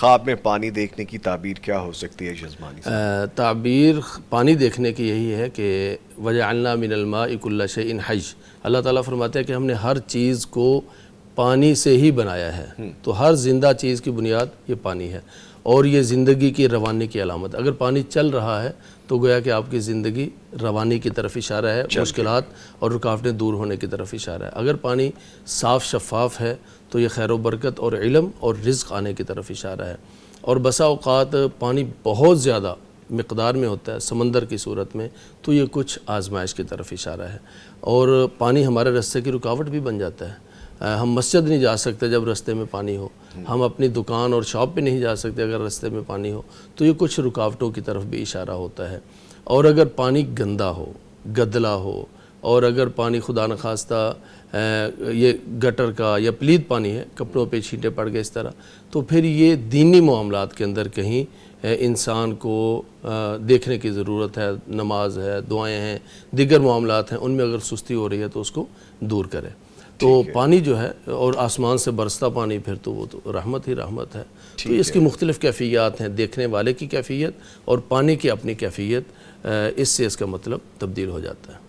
خواب میں پانی دیکھنے کی تعبیر کیا ہو سکتی ہے جزمانی سے؟ تعبیر پانی دیکھنے کی یہی ہے کہ وَجَعَلْنَا مِنَ الْمَاءِ كُلَّ شَيْءٍ حَيٍّ، اللہ تعالیٰ فرماتے ہیں کہ ہم نے ہر چیز کو پانی سے ہی بنایا ہے، تو ہر زندہ چیز کی بنیاد یہ پانی ہے، اور یہ زندگی کی روانی کی علامت۔ اگر پانی چل رہا ہے تو گویا کہ آپ کی زندگی روانی کی طرف اشارہ ہے، مشکلات اور رکاوٹیں دور ہونے کی طرف اشارہ ہے۔ اگر پانی صاف شفاف ہے تو یہ خیر و برکت اور علم اور رزق آنے کی طرف اشارہ ہے۔ اور بسا اوقات پانی بہت زیادہ مقدار میں ہوتا ہے سمندر کی صورت میں، تو یہ کچھ آزمائش کی طرف اشارہ ہے، اور پانی ہمارے راستے کی رکاوٹ بھی بن جاتا ہے۔ ہم مسجد نہیں جا سکتے جب راستے میں پانی ہو، ہم اپنی دکان اور شاپ پہ نہیں جا سکتے اگر راستے میں پانی ہو، تو یہ کچھ رکاوٹوں کی طرف بھی اشارہ ہوتا ہے۔ اور اگر پانی گندا ہو، گدلا ہو، اور اگر پانی خدا نخواستہ یہ گٹر کا یا پلید پانی ہے، کپڑوں پہ چھینٹے پڑ گئے اس طرح، تو پھر یہ دینی معاملات کے اندر کہیں انسان کو دیکھنے کی ضرورت ہے۔ نماز ہے، دعائیں ہیں، دیگر معاملات ہیں، ان میں اگر سستی ہو رہی ہے تو اس کو دور کرے۔ تو پانی جو ہے، اور آسمان سے برستا پانی، پھر تو وہ تو رحمت ہی رحمت ہے۔ تو اس کی مختلف کیفیات ہیں، دیکھنے والے کی کیفیت اور پانی کی اپنی کیفیت، اس سے اس کا مطلب تبدیل ہو جاتا ہے۔